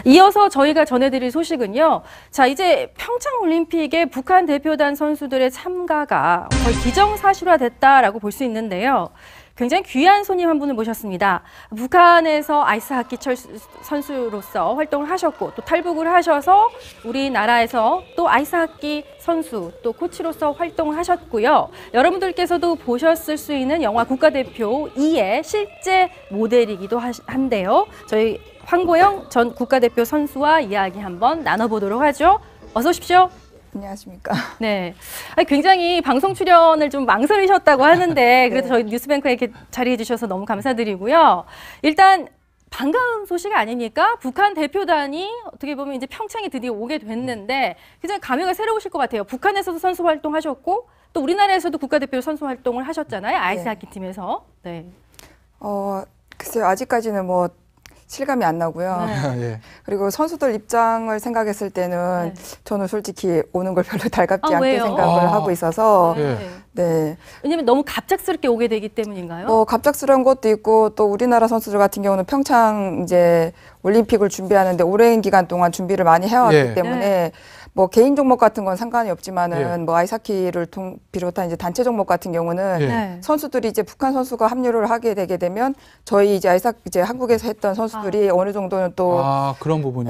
이어서 저희가 전해드릴 소식은요. 자, 이제 평창올림픽에 북한 대표단 선수들의 참가가 거의 기정사실화됐다라고 볼 수 있는데요. 굉장히 귀한 손님 한 분을 모셨습니다. 북한에서 아이스하키 선수로서 활동을 하셨고 또 탈북을 하셔서 우리나라에서 또 아이스하키 선수 또 코치로서 활동을 하셨고요. 여러분들께서도 보셨을 수 있는 영화 국가대표 2의 실제 모델이기도 한데요. 저희 황보영 전 국가대표 선수와 이야기 한번 나눠보도록 하죠. 어서 오십시오. 안녕하십니까. 네. 굉장히 방송 출연을 좀 망설이셨다고 하는데 그래도 저희 뉴스뱅크에 이렇게 자리해 주셔서 너무 감사드리고요. 일단 반가운 소식 아닙니까? 북한 대표단이 어떻게 보면 이제 평창에 드디어 오게 됐는데 굉장히 감회가 새로우실 것 같아요. 북한에서도 선수 활동하셨고 또 우리나라에서도 국가대표 선수 활동을 하셨잖아요. 아이스하키 팀에서. 네. 글쎄요. 아직까지는 뭐 실감이 안 나고요. 예. 그리고 선수들 입장을 생각했을 때는 저는 솔직히 오는 걸 별로 달갑지 않게 왜요? 생각을 하고 있어서 네. 왜냐면 너무 갑작스럽게 오게 되기 때문인가요? 뭐 갑작스러운 것도 있고 또 우리나라 선수들 같은 경우는 평창 이제 올림픽을 준비하는데 오랜 기간 동안 준비를 많이 해왔기 때문에 뭐 개인 종목 같은 건 상관이 없지만은 뭐 아이스하키를 비롯한 이제 단체 종목 같은 경우는 선수들이 이제 북한 선수가 합류를 하게 되게 되면 저희 이제 이제 한국에서 했던 선수들이 어느 정도는 또 그런 부분이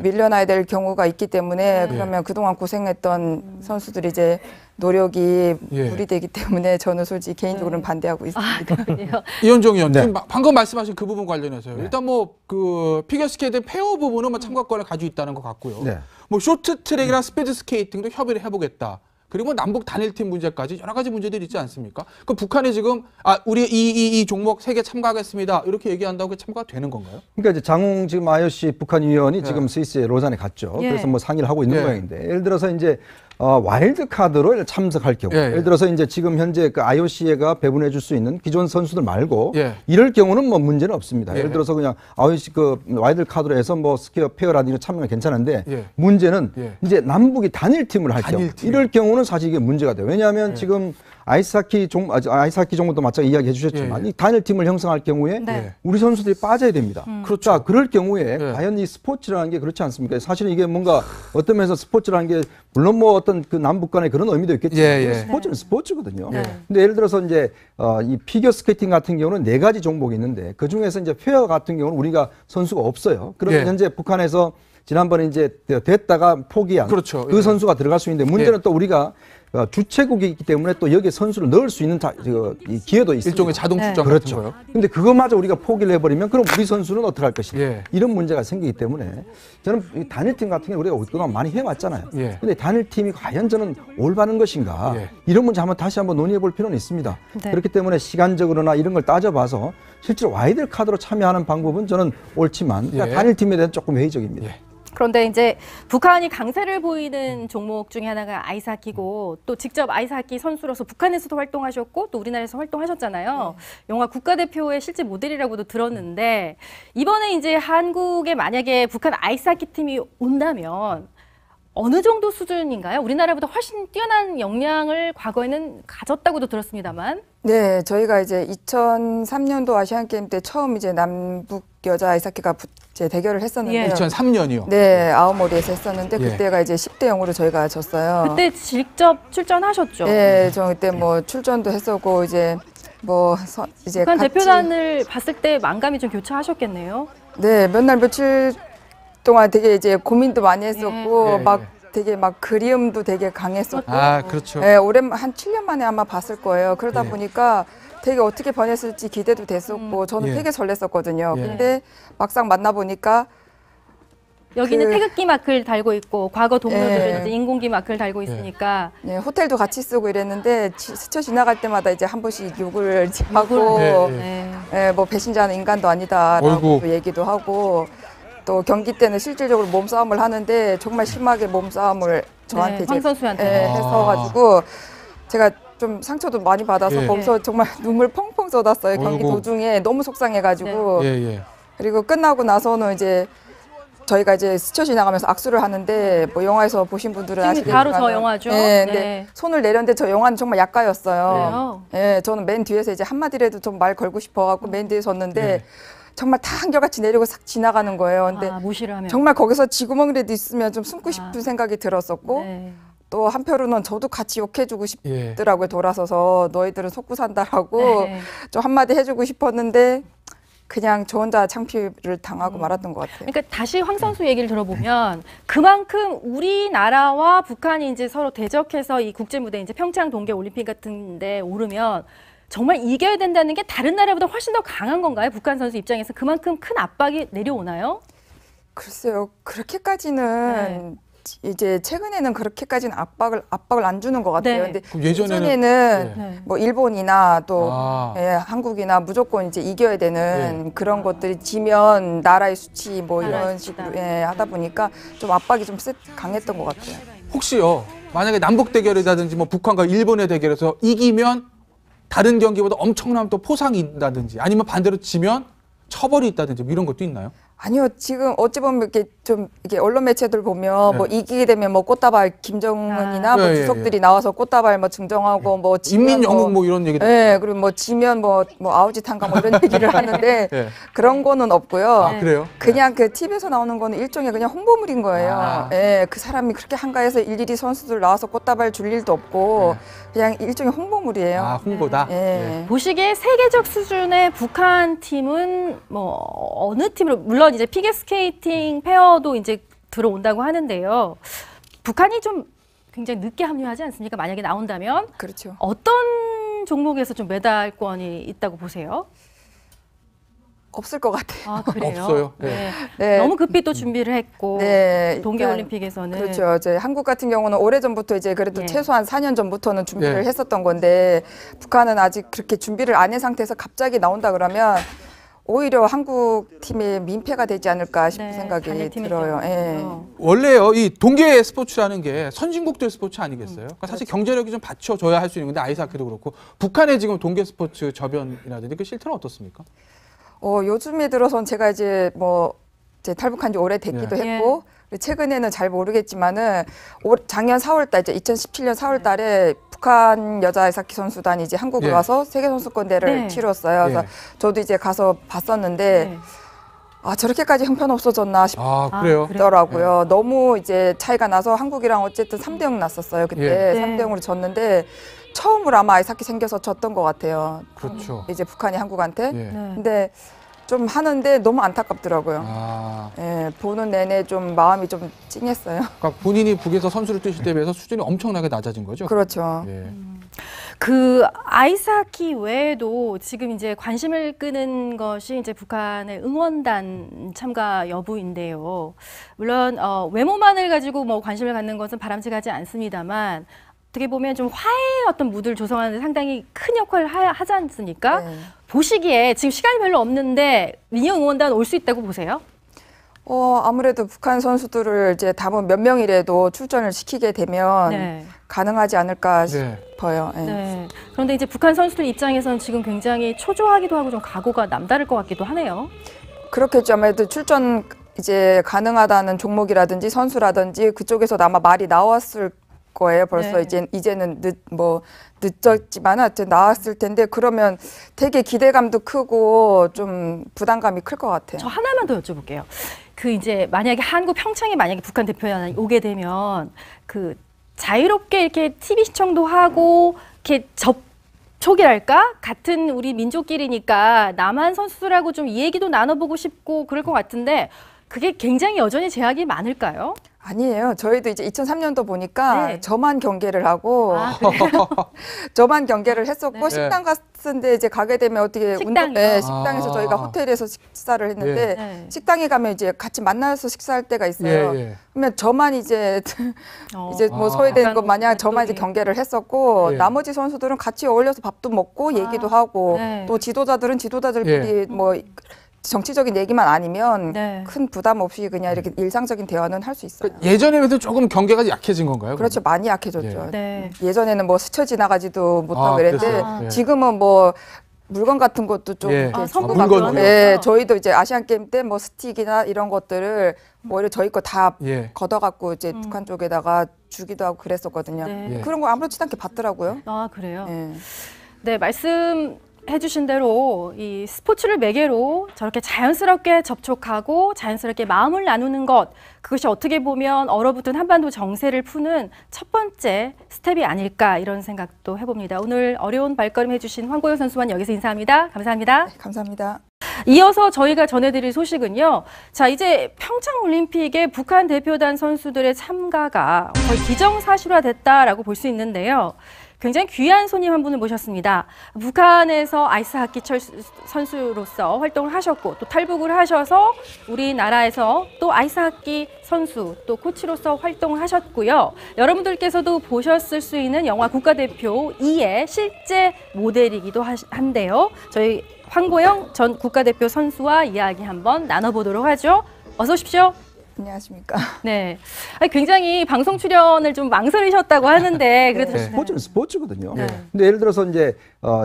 밀려나야 될 경우가 있기 때문에 그러면 그동안 고생했던 선수들이 이제 노력이 무리되기 때문에 저는 솔직히 개인적으로는 반대하고 있습니다. 이현종 의원, 지금 방금 말씀하신 그 부분 관련해서요. 일단 뭐 그 피겨스케이트 페어 부분은 뭐 참가권을 가지고 있다는 것 같고요. 뭐 쇼트트랙이랑 스피드 스케이팅도 협의를 해보겠다. 그리고 남북 단일팀 문제까지 여러 가지 문제들이 있지 않습니까? 그 북한이 지금 우리 이 종목 3개 참가하겠습니다. 이렇게 얘기한다고 참가가 되는 건가요? 그러니까 이제 장웅 지금 IOC 북한 위원이 지금 스위스의 로잔에 갔죠. 그래서 뭐 상의를 하고 있는 모양인데 예를 들어서 이제 와일드 카드로 참석할 경우, 예를 들어서 이제 지금 현재 그 IOC가 배분해 줄 수 있는 기존 선수들 말고 이럴 경우는 뭐 문제는 없습니다. 예를 들어서 그냥 IOC 그 와일드 카드로 해서 뭐 스키어 페어라든지 참여는 괜찮은데 문제는 이제 남북이 단일팀을 할 경우 이럴 경우는 사실 이게 문제가 돼요. 왜냐하면 지금 아이스하키 종목도 마찬가지 이야기해 주셨지만 이 단일팀을 형성할 경우에 우리 선수들이 빠져야 됩니다. 그렇죠. 그럴 경우에 과연 이 스포츠라는 게 그렇지 않습니까? 사실은 이게 뭔가 어떤 면에서 스포츠라는 게 물론 뭐 어떤 그 남북 간의 그런 의미도 있겠지만 스포츠는 스포츠거든요. 근데 예를 들어서 이제 이 피겨 스케이팅 같은 경우는 4가지 종목이 있는데 그 중에서 이제 페어 같은 경우는 우리가 선수가 없어요. 그러면 현재 북한에서 지난번에 이제 됐다가 포기한 그 선수가 들어갈 수 있는데 문제는 또 우리가 주최국이 있기 때문에 또 여기에 선수를 넣을 수 있는 이 기회도 있습니다. 일종의 자동 출전 그렇죠. 같은 거요. 근데 그것마저 우리가 포기를 해버리면 그럼 우리 선수는 어떻게 할 것인가. 이런 문제가 생기기 때문에 저는 이 단일팀 같은 경우 우리가 그동안 많이 해왔잖아요. 근데 단일팀이 과연 저는 올바른 것인가. 이런 문제 다시 한번 논의해 볼 필요는 있습니다. 그렇기 때문에 시간적으로나 이런 걸 따져봐서 실제로 와이드 카드로 참여하는 방법은 저는 옳지만 단일팀에 대해서 조금 회의적입니다. 그런데 이제 북한이 강세를 보이는 종목 중에 하나가 아이스하키고 또 직접 아이스하키 선수로서 북한에서도 활동하셨고 또 우리나라에서 활동하셨잖아요. 영화 국가대표의 실제 모델이라고도 들었는데 이번에 이제 한국에 만약에 북한 아이스하키 팀이 온다면 어느 정도 수준인가요? 우리나라보다 훨씬 뛰어난 역량을 과거에는 가졌다고도 들었습니다만. 네, 저희가 이제 2003년도 아시안게임 때 처음 이제 남북 여자 아이스하키가 이제 대결을 했었는데요. 2003년이요? 네, 아오모리에서 했었는데 그때가 이제 10대 0으로 저희가 졌어요. 그때 직접 출전하셨죠? 네, 저 그때 뭐 출전도 했었고 이제 뭐 이제 북한 대표단을 봤을 때 만감이 좀 교차하셨겠네요. 네, 몇 날 며칠 동안 되게 이제 고민도 많이 했었고 막 되게 막 그리움도 되게 강했었고 그렇죠. 네, 한 7년 만에 아마 봤을 거예요. 그러다 보니까 되게 어떻게 변했을지 기대도 됐었고 저는 되게 설렜었거든요. 근데 막상 만나보니까 여기는 태극기 마크를 달고 있고 과거 동료들은 이제 인공기 마크를 달고 있으니까 호텔도 같이 쓰고 이랬는데 스쳐 지나갈 때마다 이제 한 번씩 욕을 하고 뭐 배신자는 인간도 아니다라고 얘기도 하고 또 경기 때는 실질적으로 몸싸움을 하는데 정말 심하게 몸싸움을 저한테 황 선수한테 해서가지고 제가 좀 상처도 많이 받아서 거기서 정말 눈물 펑펑 쏟았어요. 경기 도중에 너무 속상해가지고 그리고 끝나고 나서는 이제 저희가 이제 스쳐 지나가면서 악수를 하는데 뭐 영화에서 보신 분들은 아시겠지만 바로 저 영화죠. 근데 손을 내렸는데 저 영화는 정말 약가였어요. 저는 맨 뒤에서 이제 한마디라도 좀 말 걸고 싶어갖고 맨 뒤에 섰는데 정말 다 한결같이 내리고 싹 지나가는 거예요. 근데 무시를 하면 정말 거기서 쥐구멍이라도 있으면 좀 숨고 싶은 생각이 들었었고 네. 또 한편으로는 저도 같이 욕해주고 싶더라고요. 돌아서서 너희들은 속고 산다라고 네. 좀 한마디 해주고 싶었는데 그냥 저 혼자 창피를 당하고 말았던 것 같아요. 그러니까 다시 황 선수 얘기를 들어보면 그만큼 우리나라와 북한이 이제 서로 대적해서 이 국제 무대 이제 평창 동계 올림픽 같은데 오르면 정말 이겨야 된다는 게 다른 나라보다 훨씬 더 강한 건가요? 북한 선수 입장에서 그만큼 큰 압박이 내려오나요? 글쎄요, 그렇게까지는 이제 최근에는 그렇게까지는 압박을 안 주는 것 같아요. 네. 근데 예전에는 네. 뭐 일본이나 또 한국이나 무조건 이제 이겨야 되는 그런 것들이 지면 나라의 수치 뭐 이런 식으로 하다 보니까 좀 압박이 좀 강했던 것 같아요. 혹시요, 만약에 남북 대결이라든지 뭐 북한과 일본의 대결에서 이기면 다른 경기보다 엄청난 또 포상이 있다든지 아니면 반대로 지면 처벌이 있다든지 뭐 이런 것도 있나요? 아니요, 지금 어찌 보면 이렇게 좀 이게 언론 매체들 보면 뭐 이기게 되면 뭐 꽃다발 김정은이나 뭐 주석들이 나와서 꽃다발 뭐 증정하고 뭐 인민 영웅 뭐 이런 얘기도. 네, 그리고 뭐 지면 뭐 아우지탄가 뭐 이런 얘기를 하는데 그런 거는 없고요. 그래요? 그냥 그 TV에서 나오는 거는 일종의 그냥 홍보물인 거예요. 그 사람이 그렇게 한가해서 일일이 선수들 나와서 꽃다발 줄 일도 없고 그냥 일종의 홍보물이에요. 홍보다. 보시기에 세계적 수준의 북한 팀은 뭐 어느 팀으로 물론 이제 피겨스케이팅 페어도 이제 들어온다고 하는데요. 북한이 좀 굉장히 늦게 합류하지 않습니까? 만약에 나온다면 그렇죠. 어떤 종목에서 좀 메달권이 있다고 보세요? 없을 것 같아요. 그래요? 없어요. 네. 너무 급히 또 준비를 했고 동계올림픽에서는 그렇죠. 이제 한국 같은 경우는 오래전부터 이제 그래도 최소한 4년 전부터는 준비를 했었던 건데 북한은 아직 그렇게 준비를 안 한 상태에서 갑자기 나온다 그러면 오히려 한국 팀의 민폐가 되지 않을까 싶은 생각이 들어요. 원래요, 이 동계 스포츠라는 게 선진국들 스포츠 아니겠어요? 그러니까 사실 경제력이 좀 받쳐줘야 할 수 있는 건데 아이스하키도 그렇고 북한의 지금 동계 스포츠 저변이라든지 그 실태는 어떻습니까? 요즘에 들어선 제가 이제 뭐 이제 탈북한 지 오래 됐기도 했고 최근에는 잘 모르겠지만은 작년 4월달 이제 2017년 4월달에 북한 여자 아이스하키 선수단이 이제 한국에 와서 세계 선수권 대회를 치렀어요. 그래서 저도 이제 가서 봤었는데 저렇게까지 형편없어졌나 싶더라고요. 너무 이제 차이가 나서 한국이랑 어쨌든 3대0 났었어요. 그때 3대0으로 졌는데 처음으로 아마 아이스하키 생겨서 졌던 것 같아요. 그렇죠. 이제 북한이 한국한테. 근데 좀 하는데 너무 안타깝더라고요. 보는 내내 좀 마음이 좀 찡했어요. 그러니까 본인이 북에서 선수를 뛰실 때 비해서 수준이 엄청나게 낮아진 거죠? 그렇죠. 그 아이스하키 외에도 지금 이제 관심을 끄는 것이 이제 북한의 응원단 참가 여부인데요. 물론 외모만을 가지고 뭐 관심을 갖는 것은 바람직하지 않습니다만 어떻게 보면 좀 화해의 어떤 무드를 조성하는 데 상당히 큰 역할을 하지 않습니까? 보시기에 지금 시간이 별로 없는데 민영 응원단 올 수 있다고 보세요? 아무래도 북한 선수들을 이제 다음 몇 명이라도 출전을 시키게 되면 가능하지 않을까 싶어요. 그런데 이제 북한 선수들 입장에서는 지금 굉장히 초조하기도 하고 좀 각오가 남다를 것 같기도 하네요. 그렇겠죠. 아무래도 출전 이제 가능하다는 종목이라든지 선수라든지 그쪽에서 아마 말이 나왔을 거예요. 벌써 이제는 늦었지만 하여튼 나왔을 텐데 그러면 되게 기대감도 크고 좀 부담감이 클 것 같아요. 저 하나만 더 여쭤볼게요. 그 이제 만약에 한국 평창에 만약에 북한 대표단이 오게 되면 그 자유롭게 이렇게 TV 시청도 하고 이렇게 접촉이랄까? 같은 우리 민족끼리니까 남한 선수들하고 좀 이 얘기도 나눠보고 싶고 그럴 것 같은데 그게 굉장히 여전히 제약이 많을까요? 아니에요. 저희도 이제 2003년도 보니까 저만 경계를 하고 저만 경계를 했었고 식당 갔는데 이제 가게 되면 어떻게 식당에서 저희가 호텔에서 식사를 했는데 식당에 가면 이제 같이 만나서 식사할 때가 있어요. 그러면 저만 이제 뭐 소외되는 것 마냥 저만 이제 경계를 했었고 나머지 선수들은 같이 어울려서 밥도 먹고 얘기도 하고 또 지도자들은 지도자들끼리 뭐 정치적인 얘기만 아니면 큰 부담 없이 그냥 이렇게 일상적인 대화는 할 수 있어요. 예전에 비해서 조금 경계가 약해진 건가요? 그렇죠. 많이 약해졌죠. 예전에는 뭐 스쳐 지나가지도 못하고 그랬는데 지금은 뭐 물건 같은 것도 좀 물건 저희도 이제 아시안 게임 때 뭐 스틱이나 이런 것들을 오히려 저희 거 다 걷어갖고 이제 북한 쪽에다가 주기도 하고 그랬었거든요. 그런 거 아무렇지도 않게 받더라고요. 그래요? 네, 말씀 해주신 대로 이 스포츠를 매개로 저렇게 자연스럽게 접촉하고 자연스럽게 마음을 나누는 것, 그것이 어떻게 보면 얼어붙은 한반도 정세를 푸는 첫 번째 스텝이 아닐까 이런 생각도 해봅니다. 오늘 어려운 발걸음 해주신 황보영 선수만 여기서 인사합니다. 감사합니다. 네, 감사합니다. 이어서 저희가 전해드릴 소식은요. 자, 이제 평창올림픽에 북한 대표단 선수들의 참가가 거의 기정사실화됐다라고 볼 수 있는데요. 굉장히 귀한 손님 한 분을 모셨습니다. 북한에서 아이스하키 선수로서 활동을 하셨고 또 탈북을 하셔서 우리나라에서 또 아이스하키 선수 또 코치로서 활동을 하셨고요. 여러분들께서도 보셨을 수 있는 영화 국가대표 2의 실제 모델이기도 한데요. 저희 황보영 전 국가대표 선수와 이야기 한번 나눠보도록 하죠. 어서 오십시오. 안녕하십니까. 네, 아니, 굉장히 방송 출연을 좀 망설이셨다고 하는데 그래도 네. 스포츠는 스포츠거든요. 네. 근데 예를 들어서 이제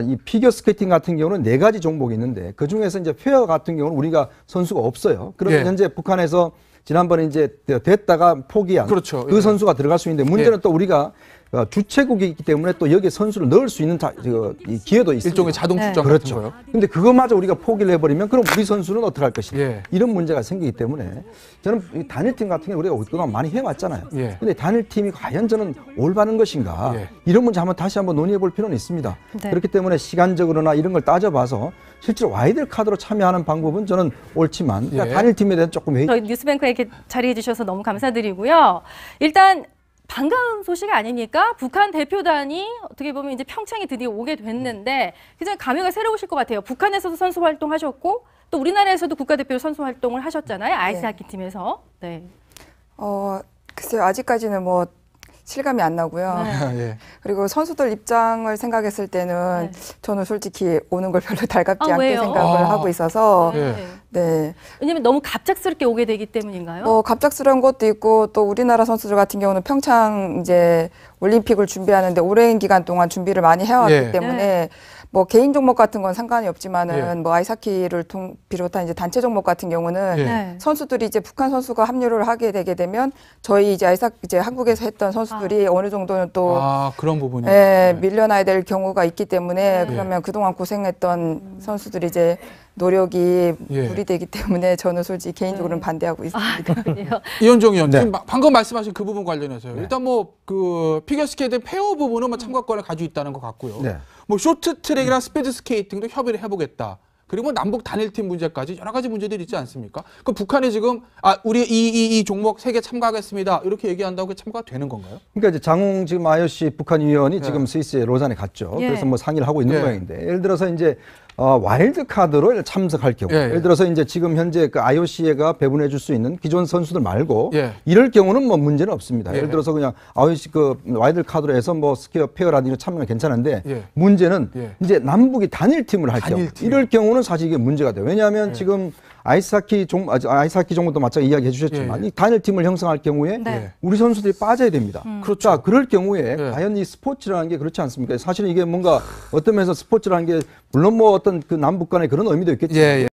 이 피겨 스케이팅 같은 경우는 4가지 종목이 있는데 그 중에서 이제 페어 같은 경우는 우리가 선수가 없어요. 그러면 예. 현재 북한에서 지난번에 이제 됐다가 포기한 그렇죠. 그 예. 선수가 들어갈 수 있는데 문제는 예. 또 우리가 주최국이기 때문에 또 여기에 선수를 넣을 수 있는 이 기회도 있습니다. 일종의 자동 출전 그렇죠. 같은 거요. 근데 그거마저 우리가 포기를 해버리면 그럼 우리 선수는 어떻게 할 것이냐. 예. 이런 문제가 생기기 때문에 저는 이 단일팀 같은 경우 우리가 그동안 많이 해왔잖아요. 예. 근데 단일팀이 과연 저는 올바른 것인가. 예. 이런 문제 다시 한번 논의해 볼 필요는 있습니다. 네. 그렇기 때문에 시간적으로나 이런 걸 따져봐서 실제로 와이드 카드로 참여하는 방법은 저는 옳지만 예. 단일팀에 대한 조금 회의. 저희 뉴스뱅크에 이렇게 자리해 주셔서 너무 감사드리고요. 일단 반가운 소식 아닙니까? 북한 대표단이 어떻게 보면 이제 평창에 드디어 오게 됐는데 굉장히 감회가 새로우실 것 같아요. 북한에서도 선수 활동하셨고 또 우리나라에서도 국가대표 선수 활동을 하셨잖아요. 아이스하키 팀에서. 네. 글쎄요. 아직까지는 뭐 실감이 안 나고요. 네. 예. 그리고 선수들 입장을 생각했을 때는 네. 저는 솔직히 오는 걸 별로 달갑지 않게 왜요? 생각을 하고 있어서 예. 네. 왜냐면 너무 갑작스럽게 오게 되기 때문인가요? 뭐 갑작스러운 것도 있고 또 우리나라 선수들 같은 경우는 평창 이제 올림픽을 준비하는데 오랜 기간 동안 준비를 많이 해왔기 예. 때문에 네. 뭐 개인 종목 같은 건 상관이 없지만은 예. 뭐 아이스하키를 비롯한 이제 단체 종목 같은 경우는 예. 네. 선수들이 이제 북한 선수가 합류를 하게 되게 되면 저희 이제 이제 한국에서 했던 선수들이 어느 정도는 또 그런 부분이. 예, 밀려나야 될 경우가 있기 때문에 네. 그러면 그동안 고생했던 선수들이 이제 노력이 예. 무리되기 때문에 저는 솔직히 개인적으로는 반대하고 있습니다. 그렇군요. 이현종 의원 네. 지금 방금 말씀하신 그 부분 관련해서요. 일단 뭐 그 피겨 스케이팅 페어 부분은 뭐 참가권을 가지고 있다는 것 같고요. 네. 뭐 쇼트트랙이나 스피드 스케이팅도 협의를 해보겠다. 그리고 뭐 남북 단일팀 문제까지 여러 가지 문제들이 있지 않습니까? 그 북한이 지금 우리 이 종목 3개 참가하겠습니다. 이렇게 얘기한다고 참가가 되는 건가요? 그러니까 이제 장웅 지금 IOC 북한 위원이 예. 지금 스위스의 로잔에 갔죠. 예. 그래서 뭐 상의를 하고 있는 예. 모양인데 예를 들어서 이제 와일드 카드로 참석할 경우, 예, 예. 예를 들어서 이제 지금 현재 그 IOC가 배분해 줄 수 있는 기존 선수들 말고 예. 이럴 경우는 뭐 문제는 없습니다. 예. 예를 들어서 그냥 IOC 그 와일드 카드로 해서 뭐 스키어 페어라든지 참여가 괜찮은데 예. 문제는 예. 이제 남북이 단일팀을 할 경우 단일팀. 이럴 경우는 사실 이게 문제가 돼요. 왜냐하면 지금 아이스하키 종목도 마찬가지 이야기 해주셨지만 예, 예. 이 단일팀을 형성할 경우에 네. 우리 선수들이 빠져야 됩니다. 그렇죠. 자, 그럴 경우에 예. 과연 이 스포츠라는 게 그렇지 않습니까? 사실은 이게 뭔가 어떤 면에서 스포츠라는 게 물론 뭐 어떤 그 남북 간의 그런 의미도 있겠지만 예, 예.